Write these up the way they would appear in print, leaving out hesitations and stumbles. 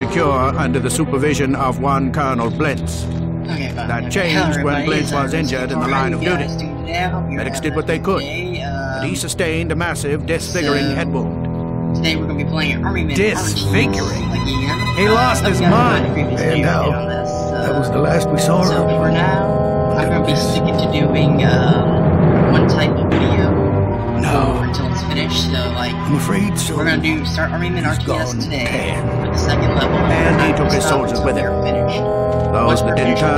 secure under the supervision of one Colonel Blintz. That changed when Blintz was injured in the line of duty. Medics did what they could, but he sustained a massive, disfiguring head wound. Today we're going to be playing Army Men Disfiguring? again. He lost his mind. And now, that was the last we saw So of him. for now, I'm going to be sticking to doing one type of video until it's finished. So like, I'm afraid so. we're going to start Army Men RTS gone today tan. for the second level. And he took his soldiers with him. Finished. Those that didn't turn,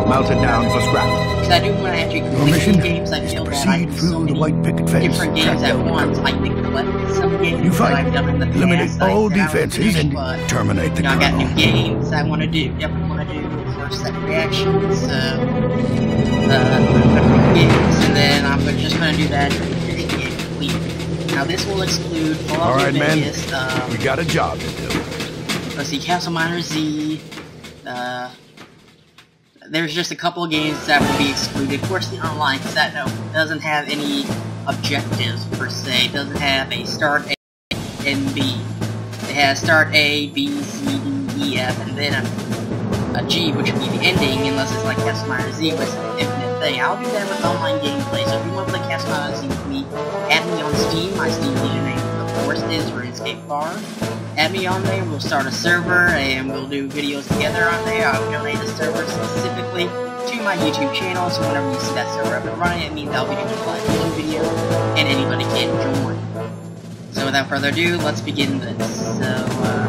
melted down for scrap. Because I do want to actually Your complete mission games. I is feel to that I proceed do so through the many white picket fence, different games track at down the once. colonel. I neglect some games You that fight, I've done in the past. eliminate all that I defenses, finished, and but terminate the I got new colonel. games I want to do. Definitely want to do first set reactions. Games, and then I'm just going to do that to finish the game complete. Now this will exclude Fallout All right, men. Vegas. We got a job to do. Let's see, Castle Miner Z. There's just a couple of games that will be excluded. Of course, the online, because that doesn't have any objectives per se. It doesn't have a start A and B. It has start A, B, C, D, E, F, and then a G, which would be the ending, unless it's like Castle Miner Z, which is an infinite thing. I'll do that with online gameplay. So if you want to play Castle Miner Z with me, add me on Steam. My Steam username, of course, is Runescapefar. Add me on there, we'll start a server, and we'll do videos together on there. I'll donate the server specifically to my YouTube channel, so whenever you see that server up and running, it means I'll be doing a live video, and anybody can join. So without further ado, let's begin this. So,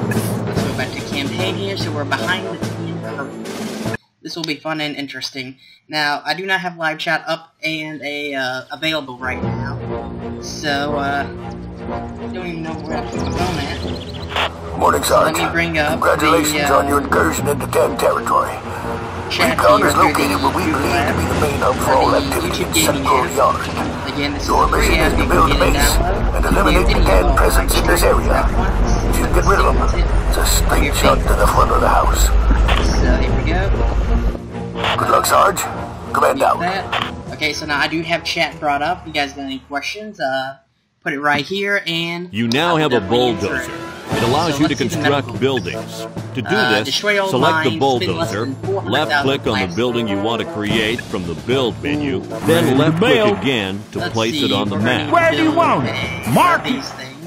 let's go back to campaign here, so we're behind the Tin Curtain. This will be fun and interesting. Now, I do not have live chat up and available right now, so, I don't even know where I'm going at. Morning, Sarge. Let me bring up Congratulations on your incursion into 10 territory. Recon is located where we believe to be the main hub for all activity in Central Yard. Again, this Your is free mission is as to you build a can base download. and eliminate the Dan presence in this area. If you can get rid of them, it's a straight shot to the front of the house. So here we go. Good luck, Sarge. Command out. Okay, so now I do have chat brought up. You guys got any questions? Put it right here, and you now have a bulldozer. It allows you to construct buildings. To do this, select the bulldozer, left-click on the building you want to create from the Build menu, then left-click again to place it on the map. Where do you want it? Mark it! These things.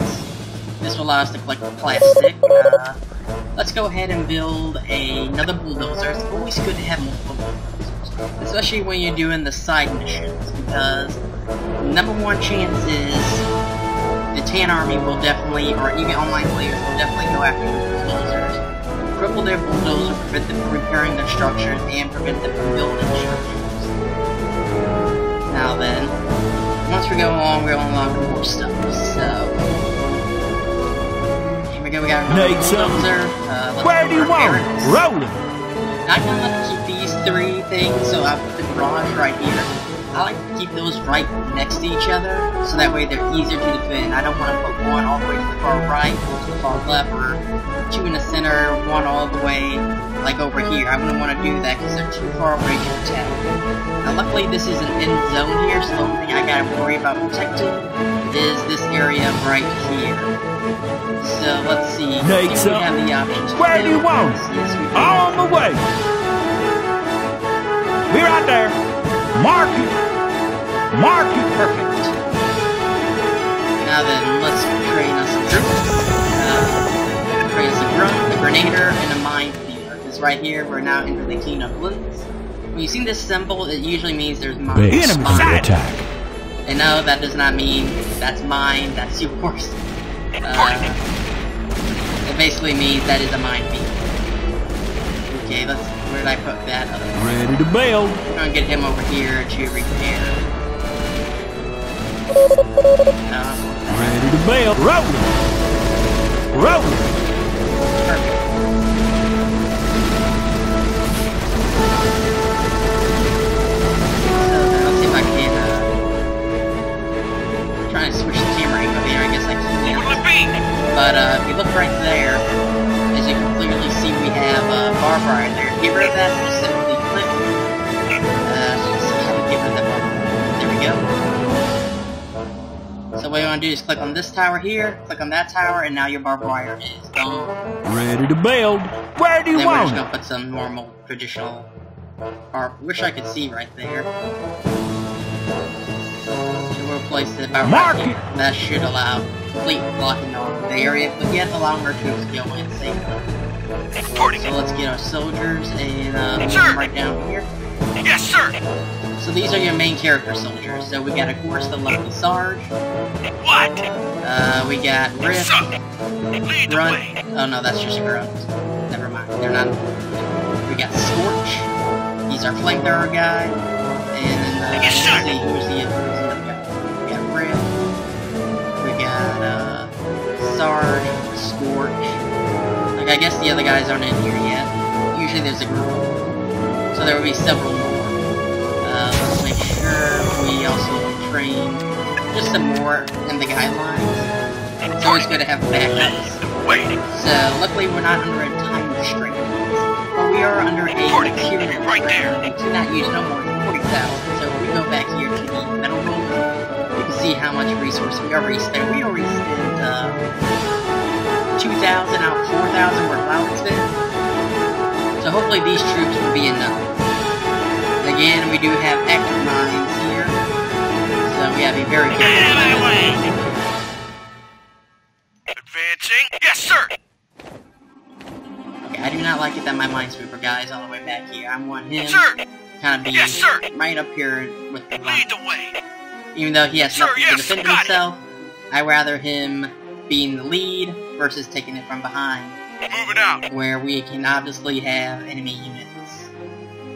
This will allow us to collect plastic. Let's go ahead and build another bulldozer. It's always good to have multiple bulldozers, especially when you're doing the side missions, because #1 chance is the Tan Army will definitely, or even online players will definitely go after your bulldozers, cripple their bulldozer, prevent them from repairing their structures, and prevent them from building structures. Now then, once we go along, we'll unlock more stuff. So here we go. We got another bulldozer. Where do you want it? Rolling! I'm gonna like to keep these 3 things, so I put the garage right here. I like to keep those right next to each other, so that way they're easier to defend. I don't want to put one all the way to the far right, or to the far left, or 2 in the center, 1 all the way, like over here. I wouldn't want to do that, because they're too far away to attack. Now luckily this is an end zone here, so the only thing I gotta worry about protecting is this area right here. So let's see. We have the options. Where do you want it? Yes, we do. On the way! Be right there! Mark it! Mark it! Perfect. Now then, let's train us some troops. Train us a grenader and a minefielder. Because right here, we're now into the Kingdom of Blintz. When you see this symbol, it usually means there's mines. Enemy attack! And no, that does not mean that's mine, that's yours. It basically means that is a minefield. Okay, where did I put that other one? Ready to build! We're gonna get him over here to repair. Ready to build! Rolling! Rolling! Perfect. So now let's see if I can, I'm trying to switch the camera angle here, I guess I can't. But if you look right there, as you can clearly see, we have barbed wire there. Get rid of that, just simply click. Let's see how to get rid of that barbed wire. There we go. So what you want to do is click on this tower here, click on that tower, and now your barbed wire is gone. Ready to build. Where do you then we're want just it? gonna put some normal, traditional art. Wish I could see right there. And we'll place it about right here. That should allow complete blocking of the area, but yet allowing our troops to go in safely. So let's get our soldiers and move them right down here. Yes, sir. So these are your main character soldiers. So we got, of course, the Lucky Sarge. What? We got Riff, Lead the Grunt. way. Oh no, that's just Grunts. Never mind, they're not. We got Scorch. He's our flamethrower guy. And then Yes, sir. let's see who's the other guy. We got Riff. We got Sarge, Scorch. Like I guess the other guys aren't in here yet. Usually there's a group. So there will be several more. Let's make sure we also train just some more in the guidelines. It's always good to have backups. So luckily we're not under a time restraint, but we are under a material restraint. We cannot use no more than 40,000. So if we go back here to the metal roll, you can see how much resource we already spent. We already spent 2,000 out of 4,000 we're allowed to spend. So hopefully these troops will be enough. Again, we do have active mines here, so we have to be very careful. Advancing. Yes, sir. Okay, I do not like it that my minesweeper guy is all the way back here. I want him Sir. kind of be Yes, sir. right up here with the Lead line. the way. Even though he has Sir, nothing yes, to defend got it. himself, I'd rather him being the lead versus taking it from behind, Moving out. where we can obviously have enemy units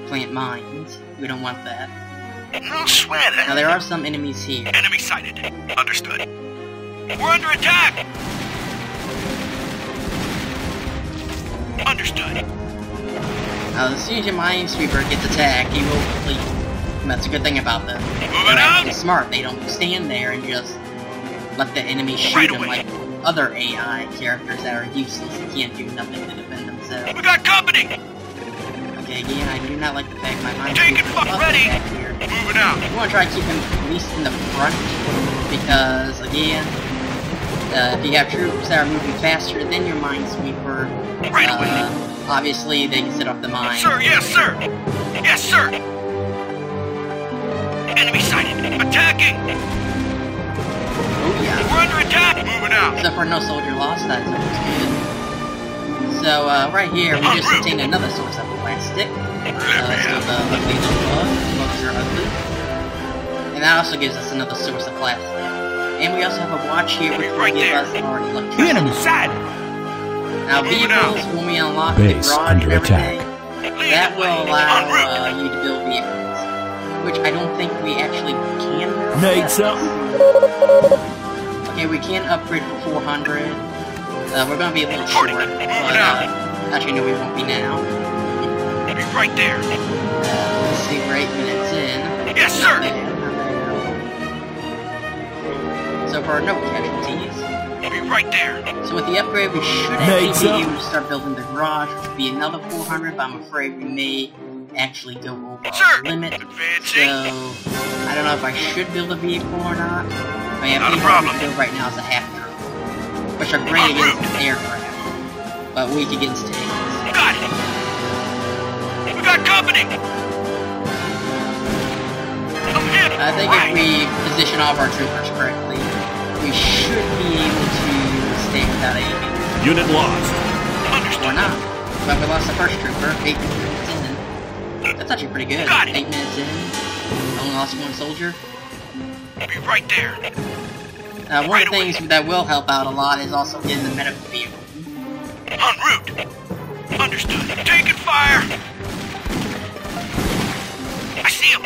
plant mines. We don't want that. No sweat. Now there are some enemies here. Enemy sighted. Understood. We're under attack. Understood. Now as soon as your minesweeper gets attacked, he will complete. And that's a good thing about them. Moving They're out. actually smart. They don't stand there and just let the enemy shoot Right them away. like other AI characters that are useless and can't do nothing to defend themselves. We got company. Okay, again, I do not like the fact my Taking minesweeper fuck is ready. back here. Moving out. We want to try to keep him at least in the front, because, again, if you have troops that are moving faster than your minesweeper, Right away. obviously they can set off the mine. Sir, yes, sir. Yes, sir. Enemy sighted. Attacking. Oh yeah. We're under attack. Moving out. So for no soldier lost, that's always good. So right here, we just obtained another source of plastic. So the ugly little bug. Bugs are ugly. And that also gives us another source of plastic. And we also have a watch here which will give us our electricity. Enemy sighted. Now vehicles, when we unlock Base the garage under and everything, attack. that will allow you to build vehicles. Which I don't think we actually can build. Need something? Okay, we can upgrade for 400. We're gonna be a little short, but actually no, we won't be now. Be right there. Let's see, we're 8 minutes in. Yes, sir. Not bad. So for no casualties. Be right there. So with the upgrade, we should actually be able to start building the garage, which would be another 400, but I'm afraid we may actually go over our limit. So Advancing. I don't know if I should build a vehicle or not. But yeah, Not a vehicles problem. we can build right now is a half drone, which are great against aircraft, but weak against tanks. Got it. We got company. I'm hit. I think if we position all of our troopers correctly, we should be able to stay without a Unit lost. or Understood. not. But we lost the first trooper, 8 minutes in. That's actually pretty good. Got it. 8 minutes in, only lost one soldier. Be right there. One of the things that will help out a lot is also getting the medical vehicle. En route. Understood. Taking fire. I see him.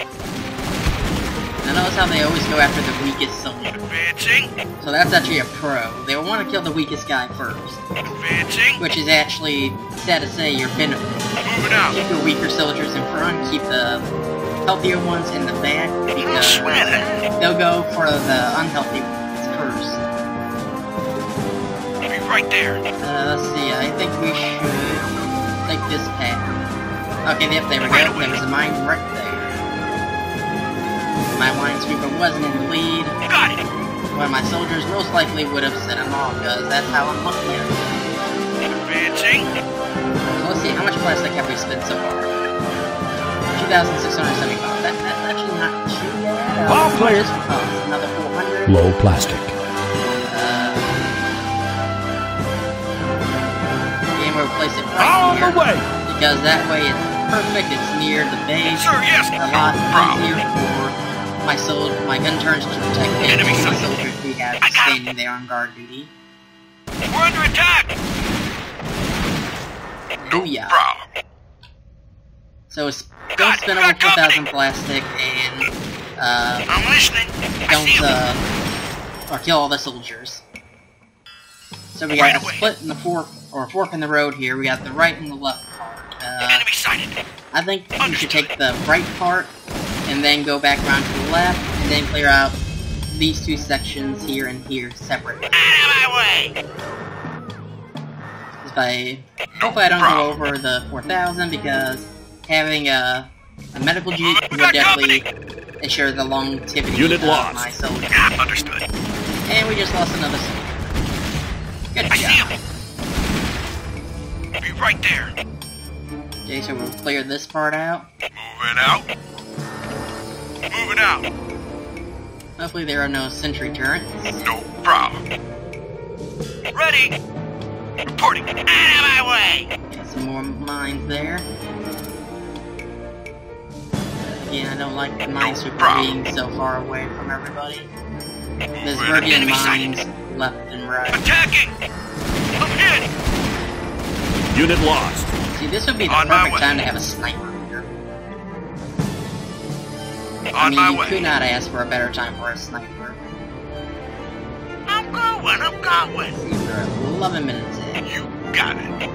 Now notice how they always go after the weakest soldier. Advancing. So that's actually a pro. They will want to kill the weakest guy first, Advancing. which is actually, sad to say, your benefit. Moving out. Keep your weaker soldiers in front, keep the healthier ones in the back, because they'll go for the unhealthy ones first. Be right there. Let's see, I think we should take this path. Okay, yep, there we go. There was a mine right there. My minesweeper wasn't in the lead. Got it. One of my soldiers most likely would have set him off, because that's how I'm looking at it. Advancing. So let's see, how much plastic have we spent so far? 2,675. That's actually not too bad. Ball clear. Another 400. Low plastic. And we'll place it right here. On the way. Because that way it's perfect. It's near the base. Sir, yes. A lot easier for my gun turrets to protect enemy soldiers we have standing there on guard duty. We're under attack. Oh yeah. So don't spend over 4,000 plastic and I'm listening. or kill all the soldiers. So we got a split in the fork in the road here. We got the right and the left part. Enemy sighted. I think we should take the right part and then go back around to the left and then clear out these two sections here and here separately. Out of my way. Hopefully I don't go over the 4,000 because having a medical jeep would definitely ensure the longevity of my soldiers. Understood. And we just lost another soldier. Good job. I see him. Be right there. Okay, so we'll clear this part out. Moving out. Moving out. Hopefully there are no sentry turrets. No problem. Ready. Reporting. Out of my way. Got some more mines there. Again, I don't like the minesweeper being so far away from everybody. There's Virgin mines left and right. Attacking! I'm hit! Unit lost. See, this would be the perfect time to have a sniper here. I mean, you could not ask for a better time for a sniper. I'm going. See, we're at 11 minutes in. You got it.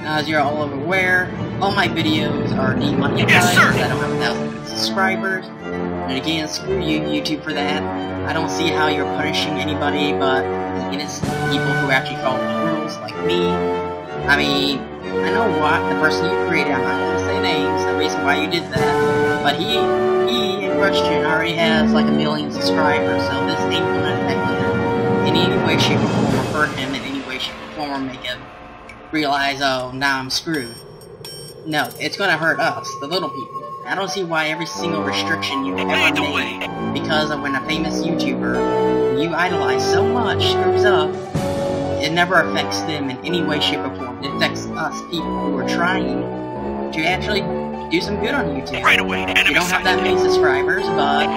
Now, as you're all aware, all my videos are demonetized because I don't have 1,000 subscribers. And again, screw you, YouTube, for that. I don't see how you're punishing anybody but innocent people who actually follow the rules, like me. I mean, I know what the person you created, I'm not going to say names, the reason why you did that, but he in question already has like 1 million subscribers, so this ain't going to affect him in any way, shape, or form, or hurt him in any way, shape, or form, or make him realize, oh, now I'm screwed. No, it's going to hurt us, the little people. I don't see why every single restriction you ever made because of when a famous YouTuber you idolize so much screws up, it never affects them in any way, shape, or form. It affects us people who are trying to actually do some good on YouTube. Right away. You don't have that many subscribers, but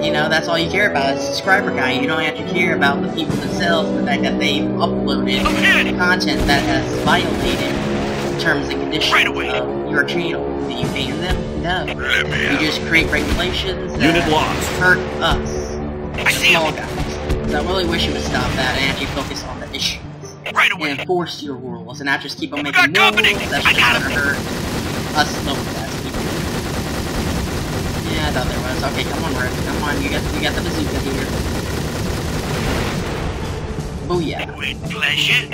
you know, that's all you care about is subscriber count. You don't actually care about the people themselves and the fact that they've uploaded content that has violated terms and conditions of your channel. Do you ban them? No. You just create regulations that hurt us, the small guys. So I really wish you would stop that and actually focus on the issues. And enforce your rules, and not just keep on making more rules that's just gonna hurt us little guys people. Yeah, I thought there was. Okay, come on, Rick. Come on, you got the bazooka here. Booyah. With pleasure.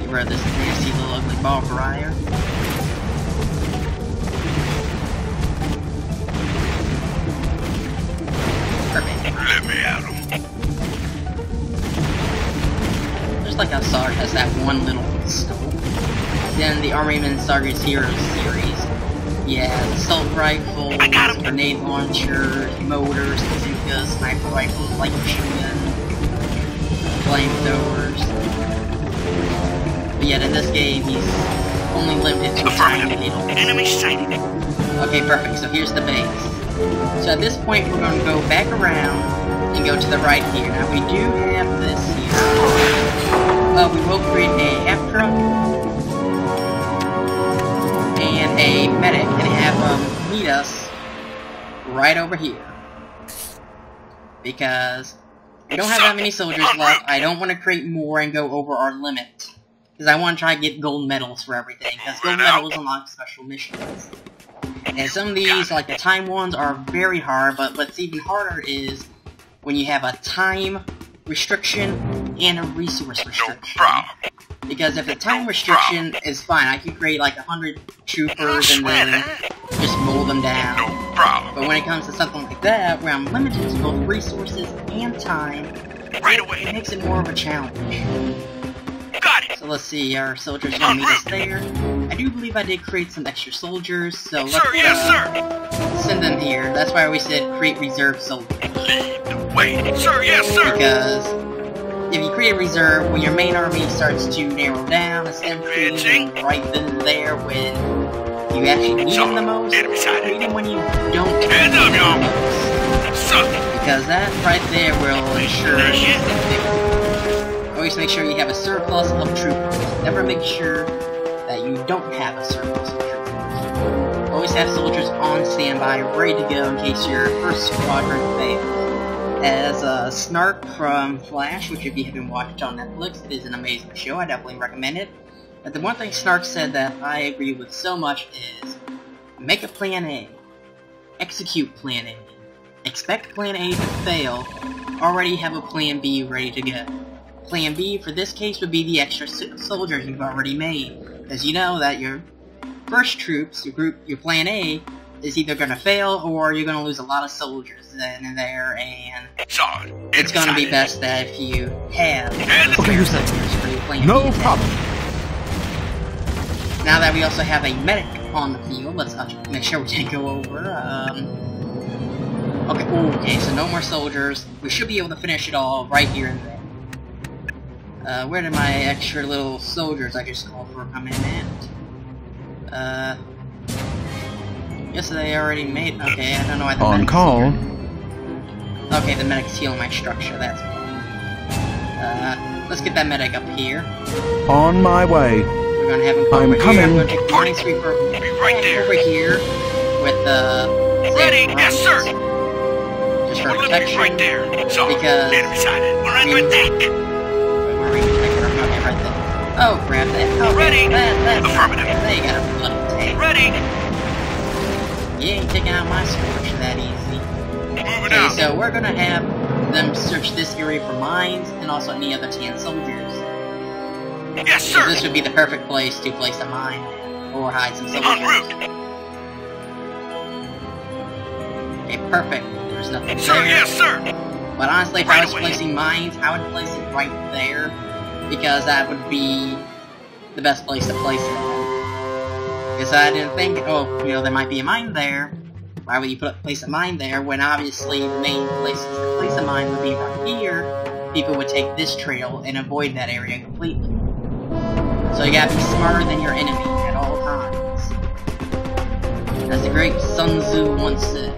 You read this nasty little ugly ball crier. Perfect. Let me at him. Just like how Sarge has that one little pistol. Then the Army Men RTS series. Yeah, assault rifles, grenade launchers, motors, bazookas, sniper rifles, light machine guns, flamethrowers. But yet in this game, he's only limited to a tiny little. Enemy sighted. Okay, perfect. So here's the base. So at this point, we're going to go back around and go to the right here. Now we do have this here. We will create a half truck and a medic and have them meet us right over here. Because we don't have that many soldiers left. I don't want to create more and go over our limit. Because I want to try to get gold medals for everything. Because gold medals unlock special missions. And some of these, like the time ones, are very hard. But what's even harder is when you have a time restriction and a resource restriction. Because if the time restriction is fine, I could create like 100 troopers and then just mow them down. But when it comes to something like that, where I'm limited to both resources and time, it makes it more of a challenge. let's see, our soldiers are gonna meet us there. I do believe I did create some extra soldiers, so let's send them here. That's why we said create reserve soldiers. Lead the way. Sir, yes, sir. Because if you create a reserve, when your main army starts to narrow down, instead of creating them right then and there when you actually need them the most, create them when you don't need them the most. Because that right there will ensure always make sure you have a surplus of troopers. Never make sure that you don't have a surplus of troopers. Always have soldiers on standby, ready to go in case your first squadron fails. As Snark from Flash, which if you haven't watched on Netflix, is an amazing show, I definitely recommend it. But the one thing Snark said that I agree with so much is, make a plan A. Execute plan A. Expect plan A to fail, already have a plan B ready to go. Plan B for this case would be the extra soldiers you've already made, because you know that your first troops, your plan A, is either going to fail or you're going to lose a lot of soldiers then and there, and it's going to be best that if you have soldiers for your plan No B. problem. Now that we also have a medic on the field, let's make sure we didn't go over. Okay, so no more soldiers. We should be able to finish it all right here and there. Where did my extra little soldiers I just called for come in at? Guess they already made. Okay, I don't know why the On call. Here. Okay, the medic's healing my structure. That's fine. Let's get that medic up here. On my way. We're gonna have him come over here. I'm gonna take the minesweeper over here with the ready, yes, sir. Just for protection. Right there. So, because we're under attack. Oh, grab that. Oh, ready. That's affirmative. They got a bloody tank. Ready. You ain't taking out my scorch that easy. Moving out. So we're gonna have them search this area for mines and also any other tan soldiers. Yes, sir. So this would be the perfect place to place a mine or hide some soldiers. En route. Okay, perfect. There's nothing sir, there. Yes, sir. But honestly, if I was placing mines, I would place it right there, because that would be the best place to place it. Because I didn't think, oh, you know, there might be a mine there. Why would you place a mine there when obviously the main places to place a mine would be right here? People would take this trail and avoid that area completely. So you gotta be smarter than your enemy at all times. As the great Sun Tzu once said,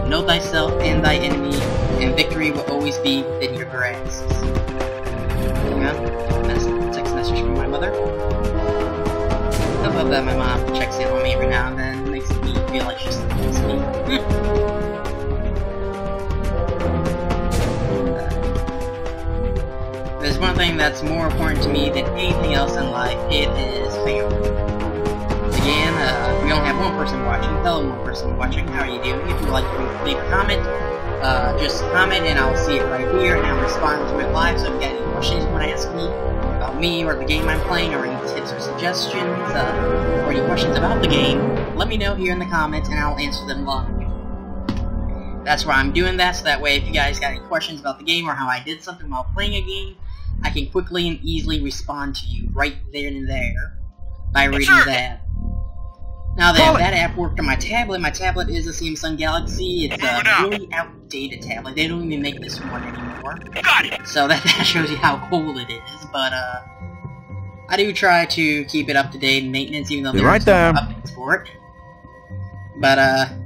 know thyself and thy enemy, and victory will always be within your grasp. There you go. Text message from my mother. I love that my mom checks in on me every now and then. It makes me feel like she's thinking of me. There's one thing that's more important to me than anything else in life. It is family. Again, we only have one person watching. Hello, one person watching. How are you doing? If you'd like to leave a comment, just comment and I'll see it right here and I'll respond to it live. So if you got any questions you want to ask me about me or the game I'm playing, or any tips or suggestions, or any questions about the game, let me know here in the comments and I'll answer them live. That's why I'm doing that, so that way if you guys got any questions about the game or how I did something while playing a game, I can quickly and easily respond to you right there and there by reading that. Now that that app worked on my tablet is a Samsung Galaxy. It's a really outdated tablet. They don't even make this one anymore. Got it. So that shows you how cool it is. But I do try to keep it up to date and maintenance, even though there's no updates for it. But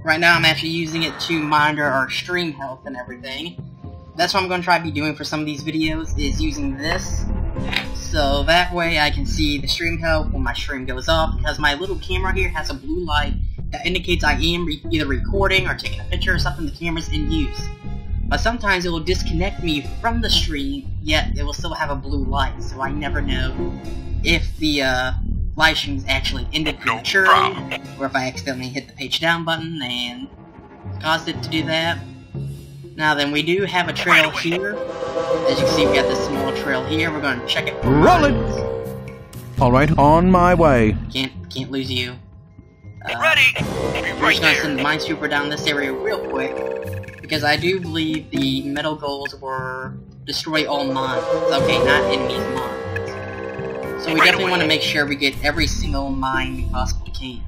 right now I'm actually using it to monitor our stream health and everything. That's what I'm going to try to be doing for some of these videos, is using this. So that way I can see the stream health when my stream goes off, because my little camera here has a blue light that indicates I am either recording or taking a picture or something. The camera's in use. But sometimes it will disconnect me from the stream, yet it will still have a blue light, so I never know if the live stream is actually ended prematurely, or if I accidentally hit the page down button and caused it to do that. Now then, we do have a trail here. As you can see, we got this small trail here. We're going to check it. Rolling. All right, on my way. Can't lose you. Ready. We're just going to send the minesweeper down this area real quick, because I do believe the metal goals were destroy all mines. Okay, not enemies, mines. So we definitely want to make sure we get every single mine we possibly can.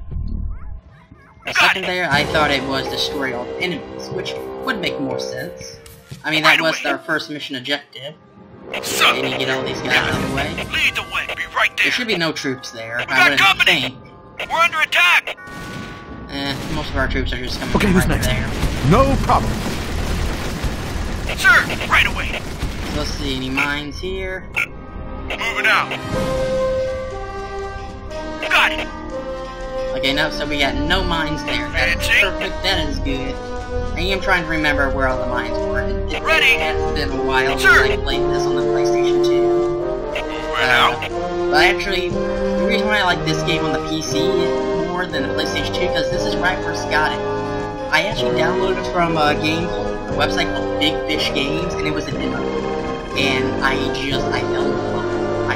The second there, I thought it was destroy all the enemies, which would make more sense. I mean, that was our first mission objective. And you get all these guys out of the way. Lead the way. Be right there. There should be no troops there. I wouldn't think. We're under attack. Most of our troops are just coming Okay, who's right next? there. No problem. Sir, right away. So let's see, any mines here? Moving out. Got it. Okay, no, so we got no mines there. That's perfect, that is good. I am trying to remember where all the mines were. It has been a while since I played this on the PlayStation 2. But actually, the reason why I like this game on the PC more than the PlayStation 2, because this is where I first got it. I actually downloaded it from a website called Big Fish Games, and it was a demo. And I fell in love. I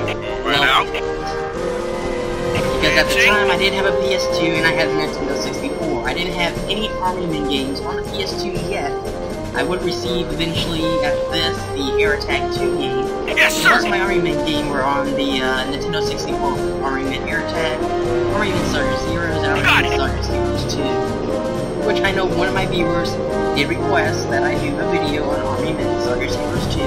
loved it. Because at the time, I didn't have a PS2 and I had a Nintendo 64. I didn't have any Army Men games on the PS2 yet. I would receive eventually, after this, the Air Attack 2 game. Yes, sir! Most of my Army Men game were on the Nintendo 64. Army Men Air Attack, Army Men Soldier Zeros, and Army Men Soldier Zeros 2. Which I know one of my viewers did request that I do a video on Army Men Soldier Zeros 2.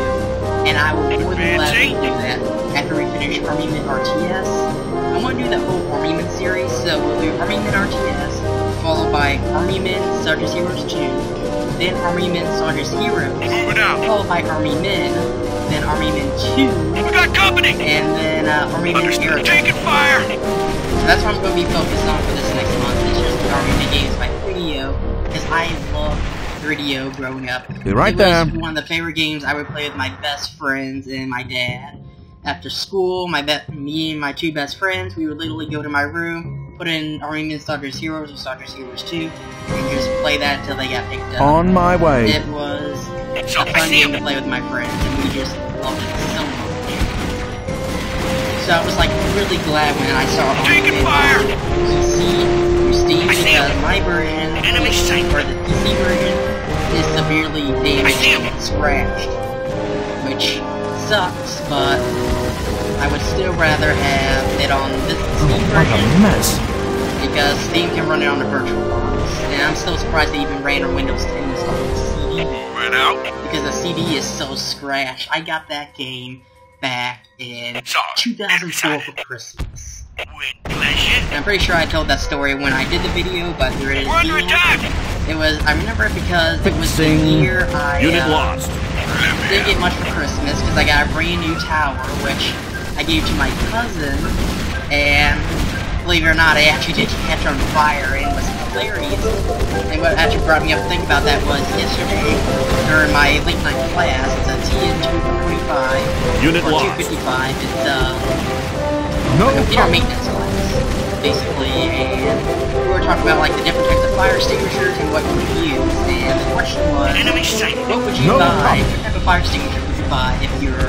And I will more than gladly do that after we finish Army Men RTS. I want to do the whole Army Men series, so we'll do Army Men RTS, followed by Army Men Soldier Heroes 2, then Army Men Soldier Heroes, followed by Army Men, then Army Men 2, We got company! and then Army Men Air Attack. Taking fire! So that's what I'm going to be focused on for this next month, is just the Army Men games by 3DO, because I loved 3DO growing up. You're right it there. was one of the favorite games I would play with my best friends and my dad. After school, me and my two best friends, we would literally go to my room, put in Army Men Soldier Heroes or Soldier Heroes 2, and just play that until they got picked up. On my way. It was a fun game to play with my friends, and we just loved it so much. So I was like really glad when I saw Army Men on PC through Steam, because my version, or the PC version, is severely damaged and scratched, which sucks, but I would still rather have it on this Steam version, because Steam can run it on the virtual box, and I'm still surprised they even ran on Windows 10 on the CD, because the CD is so scratched. I got that game back in 2004 for Christmas. And I'm pretty sure I told that story when I did the video, but here it is again. It was, I remember it because it was the year I didn't get much for Christmas, because I got a brand new tower, which I gave to my cousin, and believe it or not, I actually did catch on fire, and it was hilarious. And what actually brought me up to think about that was yesterday, during my late night class, it's a TN-225, or 255, it's a computer maintenance class, basically, and we were talking about like the different types of fire extinguishers and what you would use, and the question was, what would you buy, what type of fire extinguisher would you buy if your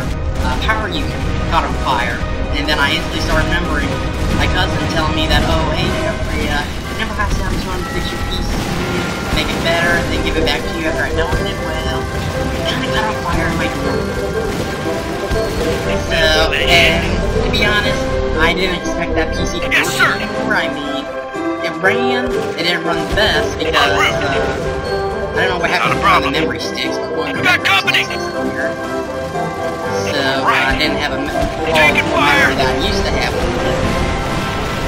power unit caught on fire? And then I instantly started remembering my cousin telling me that, oh, hey, Jeffrey, never have to have someone fix your PC, make it better, and then give it back to you after I done it. Well, it kind of caught on fire in my room. So, and to be honest, I didn't expect that PC to work anymore. I mean, it didn't run the best because, I don't know what happened to the memory sticks, but one of the memory sticks disappeared. So, I didn't have a memory that I used to have.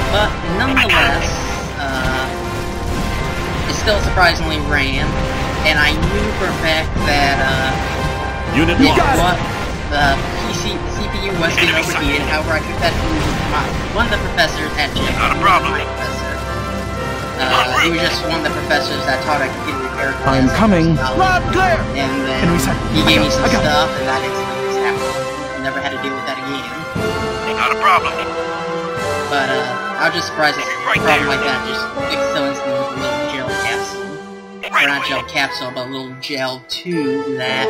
But, nonetheless, it still surprisingly ran, and I knew for a fact that, the CPU was getting overheated. However, I took that from one of the professors at Jeff. Not a problem. My professor. He was just one of the professors that taught a computer repair class. I'm coming. And then he gave me some stuff, and that instantly was happening. Never had to deal with that again. Not a problem. But I was just surprised that a problem like that just fixed so instantly with a little gel capsule. Or not gel capsule, but a little gel tube that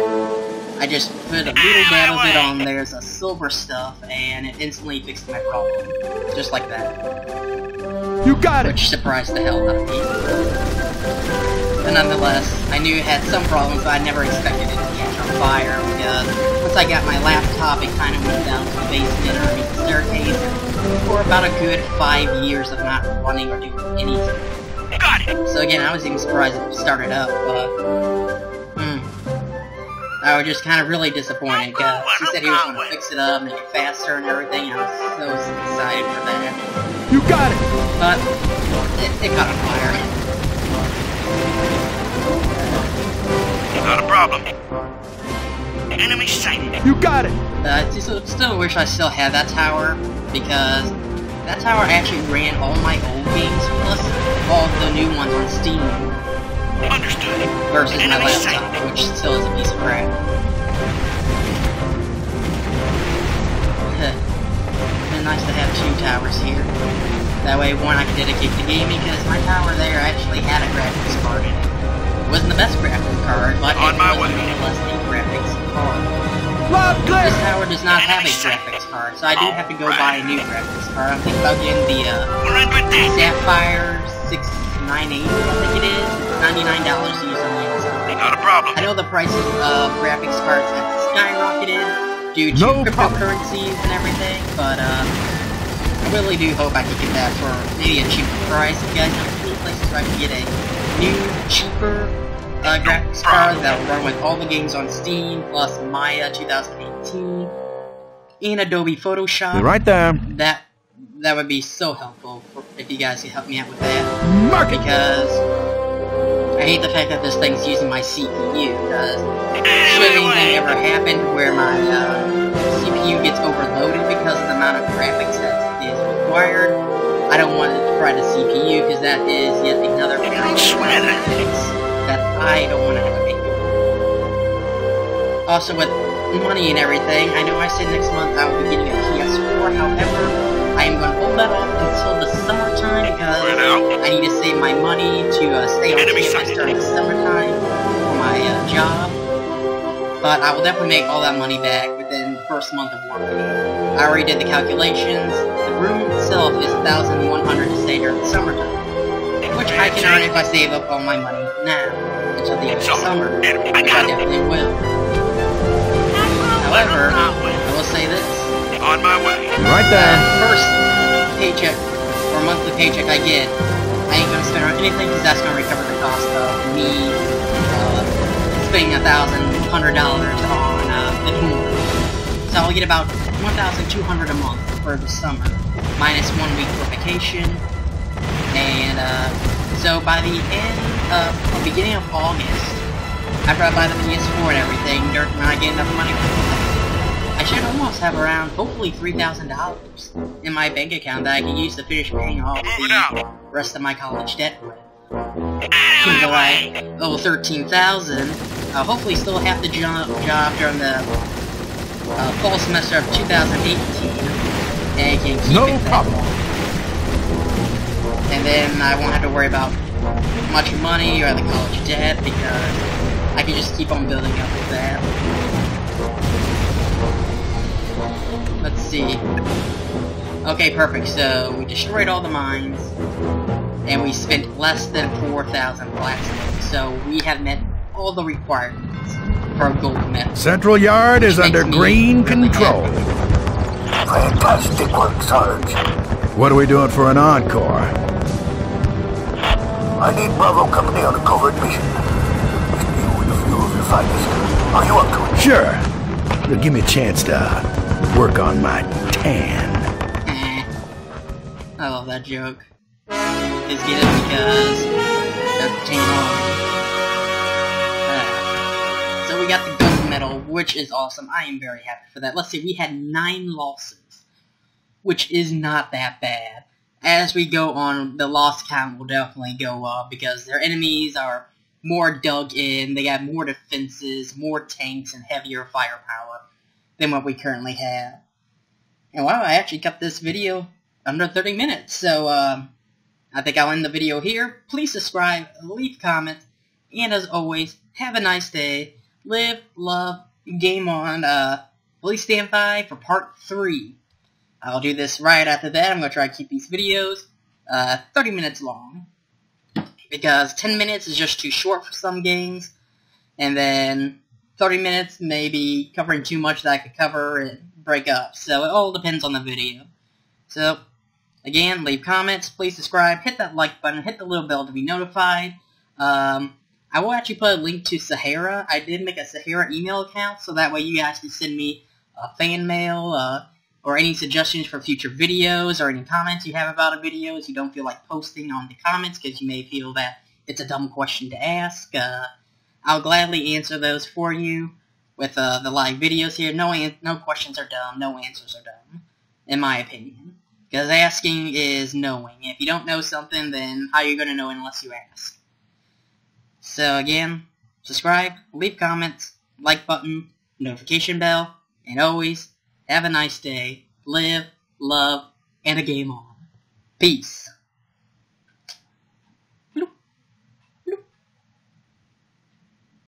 I just put a little dab of it on there as a silver stuff, and it instantly fixed my problem. Just like that. You got it! Which surprised the hell out of me. But nonetheless, I knew it had some problems, but I never expected it to catch on fire because once I got my laptop, it kind of went down to the basement underneath the staircase for about a good 5 years of not running or doing anything. Got it. So again, I was even surprised it started up, but I was just kind of really disappointed because he said he was going to fix it up, make it faster and everything. I was so excited for that. You got it! But it caught on fire. Not a problem. Enemy sighted. You got it! I still wish I still had that tower, because that tower actually ran all my old games, plus all the new ones on Steam. Understood. Versus my Enemy laptop, sighted. which still is a piece of crap. It's nice to have 2 towers here. That way, one I can dedicate to gaming, because my tower there actually had a graphics card in it. It wasn't the best graphics card, but it was nonetheless a graphics card. This tower does not have a graphics card, so I do have to go buy a new graphics card. I'm thinking about getting the Sapphire 698, I think it is. $99 to use on the Amazon. Not a problem. I know the prices of graphics cards have skyrocketed due to cryptocurrencies and everything, but I really do hope I can get that for maybe a cheaper price. If you guys know any places where I can get a new, cheaper graphics card that will run with all the games on Steam, plus Maya 2018, and Adobe Photoshop. Be right there. That would be so helpful if you guys could help me out with that. Mark it! Because I hate the fact that this thing's using my CPU, because should anything ever happen where my CPU gets overloaded because of the amount of graphics that is required, I don't want it to fry the CPU, because that is yet another graphics that I don't want to have to pay for. Also, with money and everything, I know I said next month I will be getting a PS4, however, I am going to hold that off until the summertime because I need to save my money to stay on campus during the summertime for my job. But I will definitely make all that money back within the first month of working. I already did the calculations. The room itself is $1,100 to stay during the summertime, which I can earn if I save up all my money now until the end of the summer, which I definitely will. However, I will say this. On my way. Right there. First paycheck, or monthly paycheck I get, I ain't gonna spend on anything because that's gonna recover the cost of me spending $1,100 on vacation. So I'll get about $1,200 a month for the summer, minus 1 week for vacation. And so by the end of the beginning of August, after I buy the PS4 and everything, when I get enough money for it, I should almost have around, hopefully, $3,000 in my bank account that I can use to finish paying off the rest of my college debt with. Even though I owe $13,000, I'll hopefully still have the job during the fall semester of 2018, and I can keep it that long. And then I won't have to worry about much money or the college debt because I can just keep on building up with that. Let's see. Okay, perfect. So we destroyed all the mines, and we spent less than 4,000 plastic. So we have met all the requirements for a gold medal. Central Yard is under green control. Fantastic work, Sarge. What are we doing for an encore? I need Bravo Company on a covert mission. You and a few of your finest. Are you up to it? Sure. It'll give me a chance to work on my tan. I love that joke. Just get it because that's tan on. So we got the gold medal, which is awesome. I am very happy for that. Let's see, we had 9 losses, which is not that bad. As we go on, the loss count will definitely go up because their enemies are more dug in, they got more defenses, more tanks, and heavier firepower than what we currently have. And wow, I actually kept this video under 30 minutes, so I think I'll end the video here. Please subscribe, leave comments, and as always, have a nice day. Live, love, game on. Please stand by for part 3. I'll do this right after that. I'm going to try to keep these videos 30 minutes long, because 10 minutes is just too short for some games, and then 30 minutes, maybe covering too much that I could cover and break up. So it all depends on the video. So, again, leave comments, please subscribe, hit that like button, hit the little bell to be notified. I will actually put a link to Sahara. I did make a Sahara email account, so that way you guys can send me fan mail, or any suggestions for future videos, or any comments you have about a video if you don't feel like posting on the comments, because you may feel that it's a dumb question to ask. I'll gladly answer those for you with the live videos here. No questions are dumb, no answers are dumb, in my opinion. Because asking is knowing. If you don't know something, then how are you going to know unless you ask? So again, subscribe, leave comments, like button, notification bell, and always, have a nice day, live, love, and a game on. Peace.